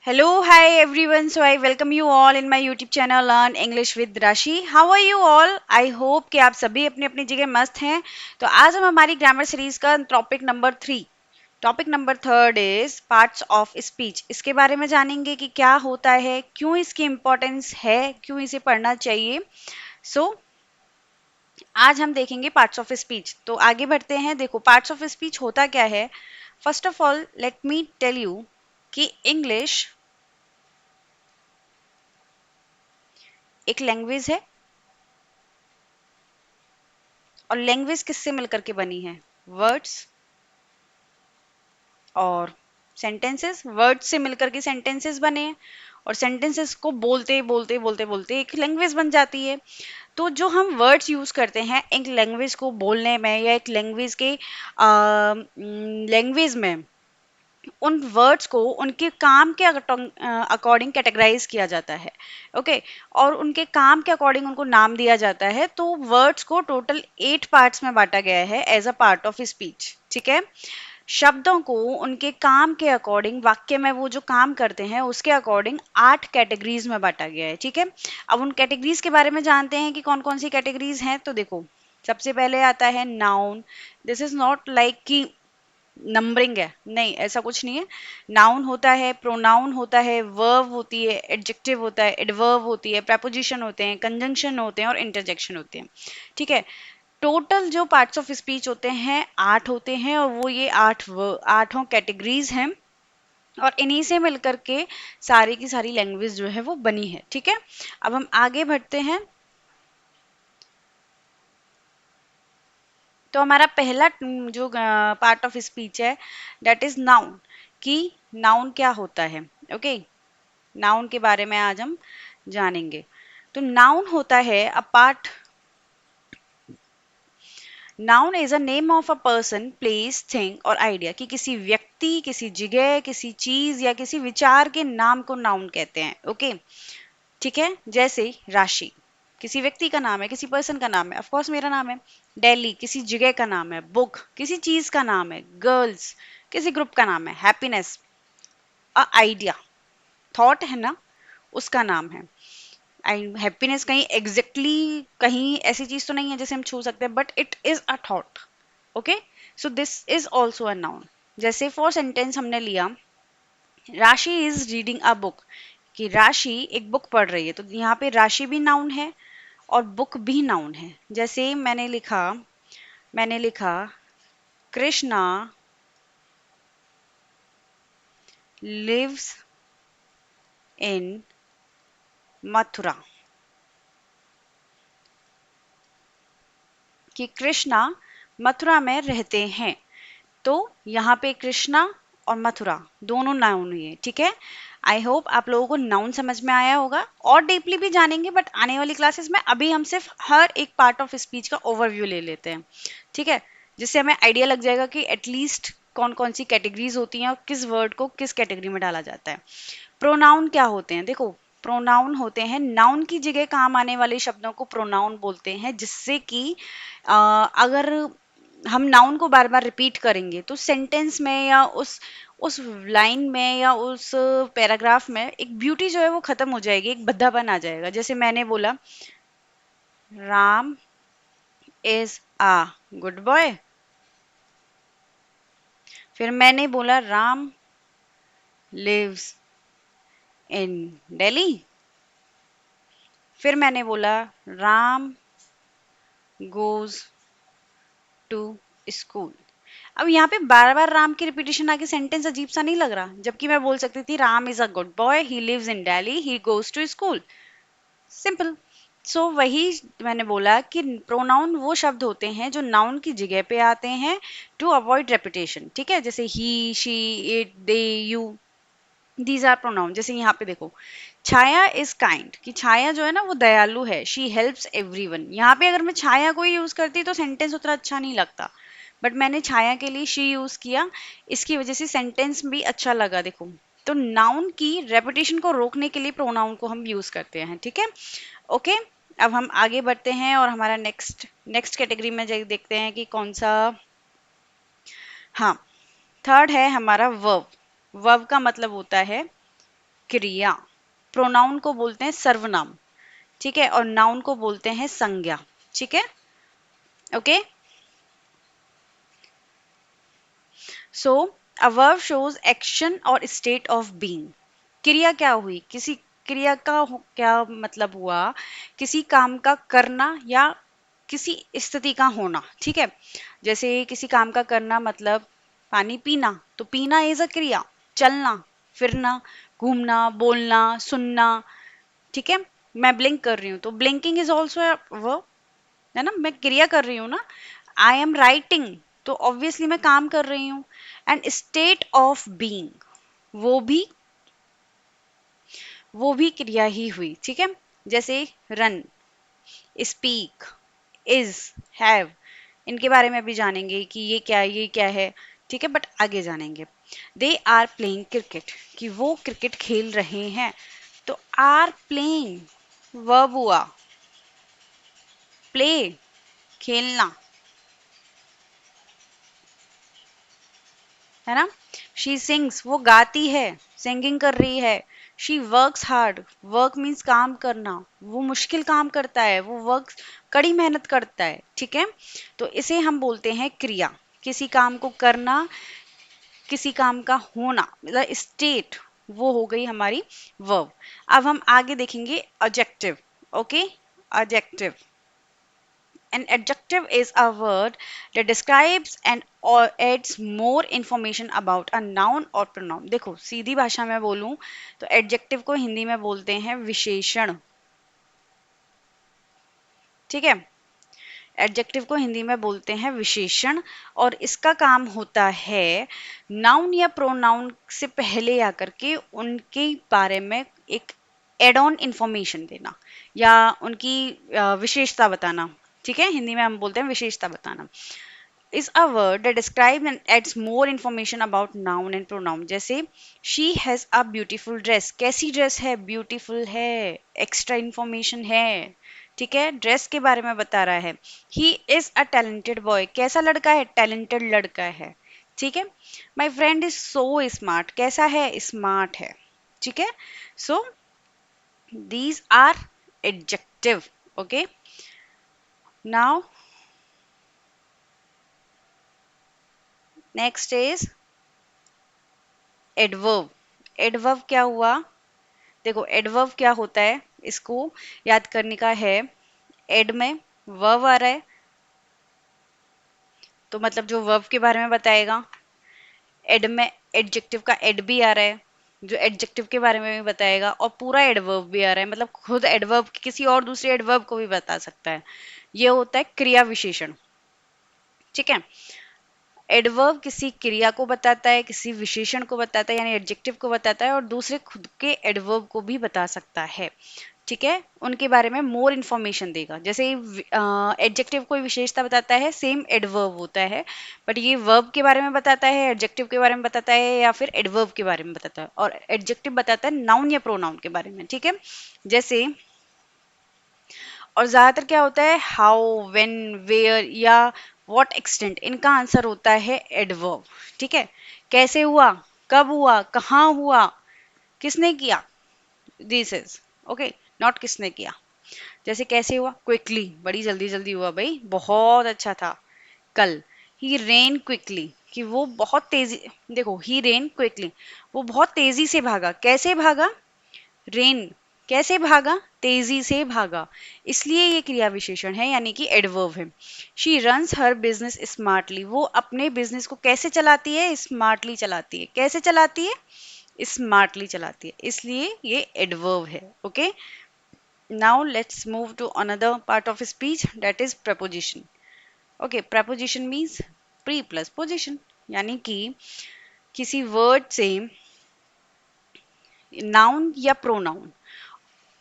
Hello, hi everyone. So I welcome you all in my YouTube channel Learn English with Rashi. How are you all? I hope कि आप सभी अपनी अपनी जगह मस्त हैं. तो आज हम हमारी ग्रामर सीरीज का topic number third is parts of speech. इसके बारे में जानेंगे कि क्या होता है, क्यों इसकी इम्पोर्टेंस है, क्यों इसे पढ़ना चाहिए. सो आज हम देखेंगे पार्ट्स ऑफ स्पीच. तो आगे बढ़ते हैं. देखो, पार्ट्स ऑफ स्पीच होता क्या है. First of all let me tell you कि इंग्लिश एक लैंग्वेज है. और लैंग्वेज किससे मिलकर के बनी है? वर्ड्स और सेंटेंसेस. वर्ड्स से मिलकर के सेंटेंसेस बने हैं और सेंटेंसेस को बोलते बोलते बोलते बोलते एक लैंग्वेज बन जाती है. तो जो हम वर्ड्स यूज करते हैं एक लैंग्वेज को बोलने में या एक लैंग्वेज के लैंग्वेज में, उन वर्ड्स को उनके काम के अकॉर्डिंग कैटेगराइज किया जाता है. ओके. और उनके काम के अकॉर्डिंग उनको नाम दिया जाता है. तो वर्ड्स को टोटल 8 पार्ट्स में बांटा गया है as a part of speech. ठीक है. शब्दों को उनके काम के अकॉर्डिंग, वाक्य में वो जो काम करते हैं उसके अकॉर्डिंग 8 कैटेगरीज में बांटा गया है. ठीक है. अब उन कैटेगरीज के बारे में जानते हैं कि कौन कौन सी कैटेगरीज हैं. तो देखो, सबसे पहले आता है noun. This is not like कि नंबरिंग है, नहीं, ऐसा कुछ नहीं है. नाउन होता है, प्रोनाउन होता है, वर्ब होती है, एडजेक्टिव होता है, एडवर्ब होती है, preposition होते हैं, कंजंक्शन होते हैं और इंटरजेक्शन होते हैं. ठीक है. टोटल जो पार्ट्स ऑफ स्पीच होते हैं 8 होते हैं और वो ये आठों कैटेगरीज हैं. और इन्हीं से मिलकर के सारी की सारी लैंग्वेज जो है वो बनी है. ठीक है. अब हम आगे बढ़ते हैं. तो हमारा पहला जो पार्ट ऑफ स्पीच है दैट इज नाउन. कि नाउन क्या होता है. ओके. नाउन के बारे में आज हम जानेंगे. तो नाउन होता है a part. Noun is a name of a person, place, thing और आइडिया. कि किसी व्यक्ति, किसी जगह, किसी चीज या किसी विचार के नाम को नाउन कहते हैं. ओके. ठीक है. जैसे राशि किसी व्यक्ति का नाम है, किसी पर्सन का नाम है. ऑफ कोर्स मेरा नाम है. दिल्ली किसी जगह का नाम है. बुक किसी चीज का नाम है. गर्ल्स किसी ग्रुप का नाम है. हैप्पीनेस अ आइडिया, थॉट है ना, उसका नाम है. हैप्पीनेस कहीं एग्जैक्टली कहीं ऐसी चीज तो नहीं है जैसे हम छू सकते हैं, but it is a thought. Okay. So this is also a noun. जैसे फॉर सेंटेंस हमने लिया, राशि इज रीडिंग अ बुक. कि राशि एक बुक पढ़ रही है. तो यहाँ पे राशि भी नाउन है और बुक भी नाउन है. जैसे मैंने लिखा कृष्णा लिव्स इन मथुरा. कि कृष्णा मथुरा में रहते हैं. तो यहाँ पे कृष्णा और मथुरा दोनों नाउन हुए. ठीक है. आई होप आप लोगों को नाउन समझ में आया होगा. और डीपली भी जानेंगे बट आने वाली क्लासेस में. अभी हम सिर्फ हर एक पार्ट ऑफ स्पीच का ओवरव्यू ले लेते हैं. ठीक है. जिससे हमें आइडिया लग जाएगा कि एटलीस्ट कौन कौन सी कैटेगरीज होती हैं और किस वर्ड को किस कैटेगरी में डाला जाता है. प्रोनाउन क्या होते हैं. देखो, प्रोनाउन होते हैं नाउन की जगह काम आने वाले शब्दों को प्रोनाउन बोलते हैं. जिससे कि अगर हम नाउन को बार बार रिपीट करेंगे तो सेंटेंस में या उस लाइन में या उस पैराग्राफ में एक ब्यूटी जो है वो खत्म हो जाएगी, एक भद्दापन आ जाएगा. जैसे मैंने बोला Ram is a good boy. फिर मैंने बोला राम लिव्स इन दिल्ली. फिर मैंने बोला राम गोज टू स्कूल. अब यहाँ पे बार बार राम की रिपीटेशन आके सेंटेंस अजीब सा नहीं लग रहा, जबकि मैं बोल सकती थी Ram is a good boy, he lives in Delhi, he goes to school. Simple. So वही मैंने बोला कि प्रोनाउन वो शब्द होते हैं जो नाउन की जगह पे आते हैं टू अवॉइड रेपिटेशन. ठीक है. जैसे he, she, it, they, you, these are pronoun. जैसे यहाँ पे देखो, छाया इज काइंड. कि छाया जो है ना वो दयालु है. She helps everyone. यहाँ पे अगर मैं छाया को यूज करती तो सेंटेंस उतना अच्छा नहीं लगता, बट मैंने छाया के लिए शी यूज किया. इसकी वजह से सेंटेंस भी अच्छा लगा. देखो, तो नाउन की रेपिटेशन को रोकने के लिए प्रोनाउन को हम यूज करते हैं. ठीक है. ओके. अब हम आगे बढ़ते हैं और हमारा नेक्स्ट नेक्स्ट कैटेगरी में देखते हैं कि कौन सा. हाँ, थर्ड है हमारा वर्ब. वर्ब का मतलब होता है क्रिया। प्रोनाउन को बोलते हैं सर्वनाम, ठीक है, और नाउन को बोलते हैं संज्ञा, ठीक है, okay. So a verb shows action और स्टेट ऑफ बीइंग। क्रिया क्या हुई, किसी क्रिया का क्या मतलब हुआ, किसी काम का करना या किसी स्थिति का होना, ठीक है। जैसे किसी काम का करना मतलब पानी पीना, तो पीना इज अ क्रिया। चलना, फिरना, घूमना, बोलना, सुनना, ठीक है। मैं ब्लिंक कर रही हूँ तो ब्लिंकिंग इज ऑल्सो वर्ब, है ना, मैं क्रिया कर रही हूँ ना। आई एम राइटिंग, तो ऑब्वियसली मैं काम कर रही हूँ। एंड स्टेट ऑफ बीइंग, वो भी वो भी क्रिया ही हुई, ठीक है। जैसे रन, स्पीक, इज, हैव, इनके बारे में भी जानेंगे कि ये क्या है, ठीक है, बट आगे जानेंगे। दे आर प्लेइंग क्रिकेट, कि वो क्रिकेट खेल रहे हैं, तो आर प्लेइंग वर्ब हुआ, प्ले खेलना, है ना। शी सिंग्स, वो गाती है, सिंगिंग कर रही है। She works hard, work means काम करना, वो मुश्किल काम करता है, वो वर्क कड़ी मेहनत करता है, ठीक है। तो इसे हम बोलते हैं क्रिया, किसी काम को करना, किसी काम का होना, मतलब स्टेट, वो हो गई हमारी वर्ब। अब हम आगे देखेंगे adjective, okay. Adjective, an adjective is a word that describes and or adds more information about a noun or pronoun। देखो सीधी भाषा में बोलूं तो adjective को हिंदी में बोलते हैं विशेषण, ठीक है। एडजेक्टिव को हिंदी में बोलते हैं विशेषण, और इसका काम होता है नाउन या प्रोनाउन से पहले आकर के उनके बारे में एक एड ऑन इंफॉर्मेशन देना या उनकी विशेषता बताना, ठीक है। हिंदी में हम बोलते हैं विशेषता बताना। is a word that describes and adds more information about noun and pronoun। जैसे she has a beautiful dress, कैसी ड्रेस है, ब्यूटीफुल है, एक्स्ट्रा इंफॉर्मेशन है, ठीक है, ड्रेस के बारे में बता रहा है। He is a talented boy, कैसा लड़का है, टैलेंटेड लड़का है, ठीक है। My friend is so smart, कैसा है, स्मार्ट है, ठीक है। So these are adjective, okay. Now next is adverb. Adverb क्या हुआ, देखो एडवर्ब क्या होता है, इसको याद करने का है। एड में वर्ब आ रहा है, तो मतलब जो वर्ब के बारे में बताएगा। एड में एडजेक्टिव का एड भी आ रहा है, जो एडजेक्टिव के बारे में भी बताएगा, और पूरा एडवर्ब भी आ रहा है, मतलब खुद एडवर्ब किसी और दूसरे एडवर्ब को भी बता सकता है। ये होता है क्रिया विशेषण, ठीक है। एडवर्ब किसी क्रिया को बताता है, किसी विशेषण को बताता है, यानी एडजेक्टिव को बताता है, और दूसरे खुद के एडवर्ब को भी बता सकता है, ठीक है। उनके बारे में मोर इन्फॉर्मेशन देगा। जैसे एडजेक्टिव कोई विशेषता बताता है, सेम एडवर्ब होता है, बट ये वर्ब के बारे में बताता है, एडजेक्टिव के बारे में बताता है, या फिर एडवर्ब के बारे में बताता है, और एडजेक्टिव बताता है नाउन या प्रोनाउन के बारे में, ठीक है। जैसे और ज्यादातर क्या होता है, हाउ, व्हेन, वेयर या व्हाट एक्सटेंट, इनका आंसर होता है एडवर्ब, ठीक है। कैसे हुआ, कब हुआ, कहाँ हुआ, किसने किया, दिस इज ओके, नॉट किसने किया। जैसे कैसे हुआ, क्विकली, बड़ी जल्दी जल्दी हुआ भाई, बहुत अच्छा था। कल, ही रेन क्विकली, कि वो बहुत तेजी, देखो ही रेन क्विकली, वो बहुत तेजी से भागा, कैसे भागा, रेन, कैसे भागा, तेजी से भागा, इसलिए ये क्रिया विशेषण है, यानी कि एडवर्ब है। She runs her business smartly, वो अपने बिजनेस को कैसे चलाती है, स्मार्टली चलाती है, कैसे चलाती है, स्मार्टली चलाती है, इसलिए ये एडवर्ब है, okay. Now let's move to another part of speech, that is preposition, okay. Preposition means pre plus position, यानी कि किसी वर्ड से नाउन या प्रोनाउन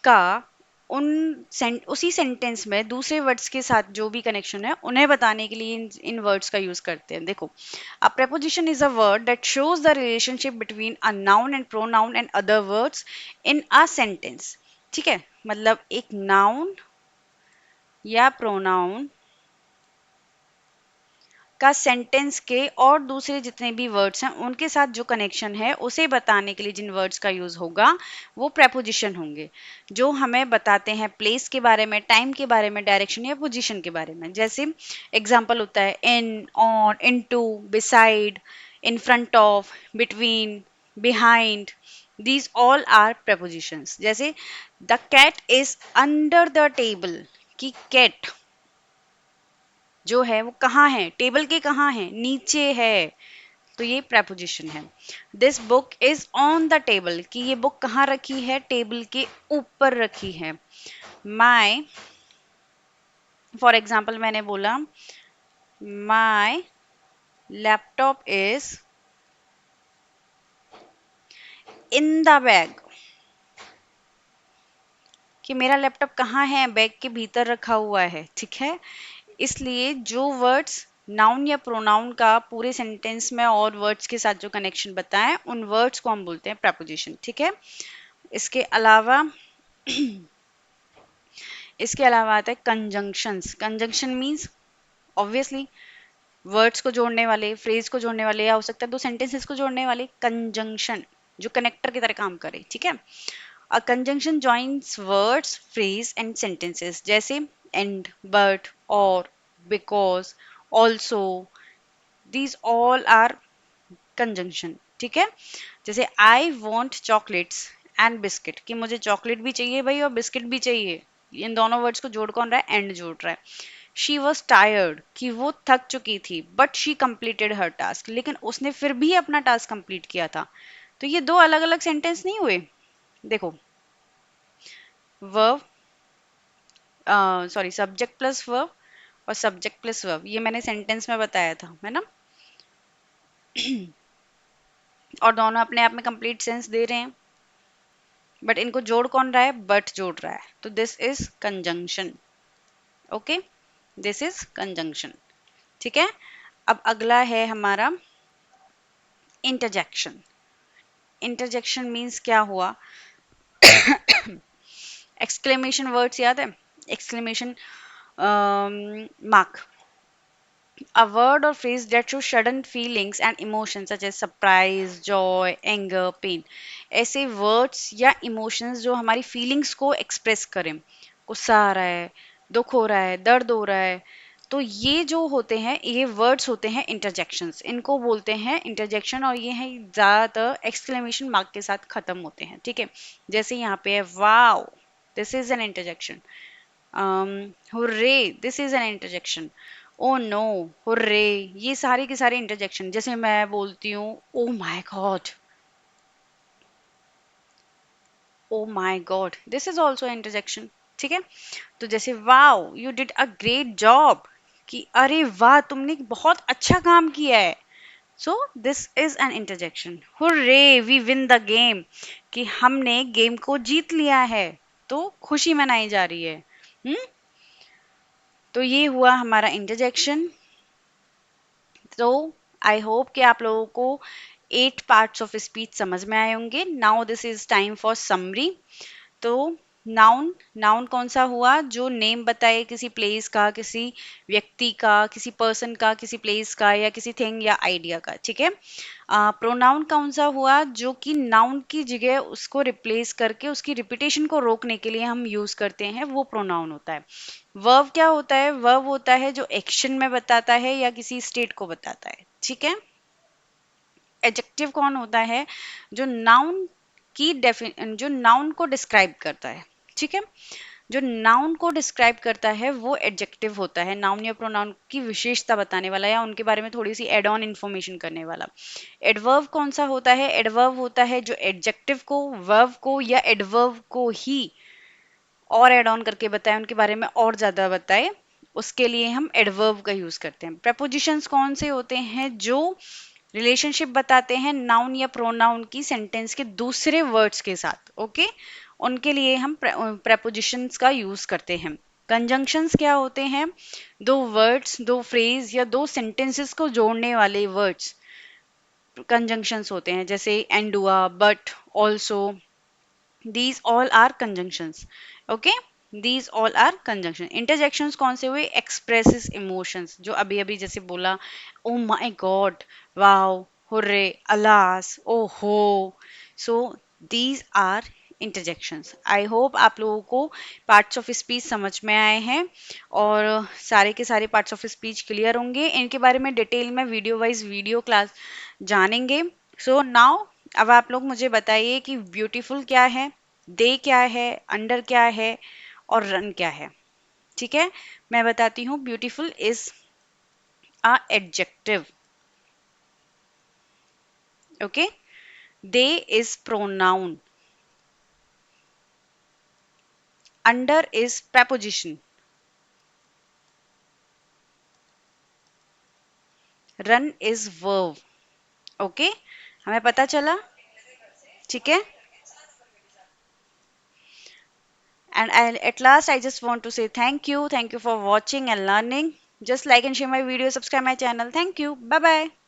का उसी सेंटेंस में दूसरे वर्ड्स के साथ जो भी कनेक्शन है उन्हें बताने के लिए इन वर्ड्स का यूज करते हैं। देखो, अ preposition is a word that shows the relationship between a noun and pronoun and other words in a sentence, ठीक है। मतलब एक नाउन या प्रोनाउन का सेंटेंस के और दूसरे जितने भी वर्ड्स हैं उनके साथ जो कनेक्शन है उसे बताने के लिए जिन वर्ड्स का यूज होगा वो प्रेपोजिशन होंगे, जो हमें बताते हैं प्लेस के बारे में, टाइम के बारे में, डायरेक्शन या पोजीशन के बारे में। जैसे एग्जांपल होता है in, on, into, beside, in front of, between, behind, these all are prepositions। जैसे the cat is under the table, कि cat जो है वो कहाँ है, टेबल के कहाँ है, नीचे है, तो ये preposition है। this book is on the table, कि ये बुक कहाँ रखी है, टेबल के ऊपर रखी है। my, for example मैंने बोला my laptop is in the bag, कि मेरा लैपटॉप कहाँ है, बैग के भीतर रखा हुआ है, ठीक है। इसलिए जो वर्ड्स नाउन या प्रोनाउन का पूरे सेंटेंस में और वर्ड्स के साथ जो कनेक्शन बताएं उन वर्ड्स को हम बोलते हैं प्रेपोजिशन, ठीक है। इसके अलावा आता है conjunctions. Conjunction means obviously words को जोड़ने वाले, फ्रेज को जोड़ने वाले, या हो सकता है दो सेंटेंसेस को जोड़ने वाले कंजंक्शन जो कनेक्टर की तरह काम करे, ठीक है। A conjunction joins words, phrase and sentences जैसे and, but, or, because, also, these all are conjunction, ठीक है। जैसे I want chocolates and biscuit, कि मुझे चॉकलेट भी चाहिए भाई और बिस्किट भी चाहिए, इन दोनों वर्ड्स को जोड़ कौन रहा है, एंड जोड़ रहा है। शी वॉज टायर्ड, कि वो थक चुकी थी, but she completed her task, लेकिन उसने फिर भी अपना टास्क कंप्लीट किया था। तो ये दो अलग अलग सेंटेंस नहीं हुए। देखो verb, sorry subject plus verb और सब्जेक्ट प्लस वर्ब, ये मैंने सेंटेंस में बताया था, है ना। और दोनों अपने आप में कंप्लीट सेंस दे रहे हैं, बट इनको जोड़ कौन रहा है, बट जोड़ रहा है, तो this is conjunction. Okay, this is conjunction, ठीक है। अब अगला है हमारा इंटरजेक्शन। इंटरजेक्शन मीन्स क्या हुआ, एक्सक्लेमेशन वर्ड्स याद है, exclamation mark, a word or phrase that shows sudden feelings and emotions such as surprise, joy, anger, pain। ऐसे words या emotions जो हमारी feelings को express करें, गुस्सा आ रहा है, दुख हो रहा है, दर्द हो रहा है, तो ये जो होते हैं ये वर्ड्स होते हैं इंटरजेक्शंस, इनको बोलते हैं इंटरजेक्शन, और ये हैं ज़्यादातर एक्सक्लेमेशन मार्क के साथ खत्म होते हैं, ठीक है। जैसे यहाँ पे है wow, this is an interjection. Hurray, this is an interjection. Oh no, hurray, ये सारे के सारे इंटरजेक्शन। जैसे मैं बोलती हूँ oh my God, oh my God, this is also interjection, ठीक है। तो जैसे wow you did a great job, कि अरे वाह तुमने बहुत अच्छा काम किया है, so this is an interjection. Hurray we win the game, कि हमने गेम को जीत लिया है, तो खुशी मनाई जा रही है। हम्म, तो ये हुआ हमारा इंटरजेक्शन। तो आई होप कि आप लोगों को 8 पार्ट्स ऑफ स्पीच समझ में आए होंगे। Now this is time for summary. तो नाउन, नाउन कौन सा हुआ, जो नेम बताए किसी प्लेस का, किसी व्यक्ति का, किसी पर्सन का, किसी प्लेस का, या किसी थिंग या आइडिया का, ठीक है। प्रोनाउन कौन सा हुआ, जो कि नाउन की जगह उसको रिप्लेस करके उसकी रिपीटेशन को रोकने के लिए हम यूज करते हैं, वो प्रोनाउन होता है। वर्ब क्या होता है, वर्ब होता है जो एक्शन में बताता है या किसी स्टेट को बताता है, ठीक है। एडजेक्टिव कौन होता है, जो नाउन की जो नाउन को डिस्क्राइब करता है, ठीक है। जो नाउन को डिस्क्राइब करता है वो एडजेक्टिव होता है, नाउन या प्रोनाउन की विशेषता बताने वाला या उनके बारे में थोड़ी सी एड ऑन इन्फॉर्मेशन करने वाला। एडवर्ब कौन सा होता है, एडवर्ब होता है जो एडजेक्टिव को, वर्ब को या एडवर्ब को ही और एड ऑन करके बताए, उनके बारे में और ज्यादा बताए, उसके लिए हम एडवर्ब का यूज करते हैं। प्रपोजिशंस कौन से होते हैं, जो रिलेशनशिप बताते हैं नाउन या प्रोनाउन की सेंटेंस के दूसरे वर्ड्स के साथ, ओके, उनके लिए हम प्रपोजिशंस का यूज करते हैं। कंजंक्शंस क्या होते हैं, दो वर्ड्स, दो फ्रेज या दो सेंटेंसेस को जोड़ने वाले वर्ड्स कंजंक्शंस होते हैं, जैसे एंड हुआ, but, also, these all are conjunctions, okay। These all are conjunction. Interjections कौन से हुए? एक्सप्रेसेस इमोशंस, जो अभी अभी जैसे बोला, oh my god, wow, hurray, alas, ओहो। So these are interjections. I hope आप लोगों को पार्ट्स ऑफ स्पीच समझ में आए हैं और सारे के सारे पार्ट्स ऑफ स्पीच क्लियर होंगे। इनके बारे में डिटेल में वीडियो वाइज वीडियो क्लास जानेंगे। सो नाउ अब आप लोग मुझे बताइए कि ब्यूटीफुल क्या है, दे क्या है, अंडर क्या है और रन क्या है। ठीक है, मैं बताती हूँ। Beautiful is a adjective, okay. They is pronoun, under is preposition, run is verb, okay. हमें पता चला? ठीक है। And at last, I just want to say thank you. Thank you for watching and learning. Just like and share my video, subscribe my channel. Thank you. Bye bye.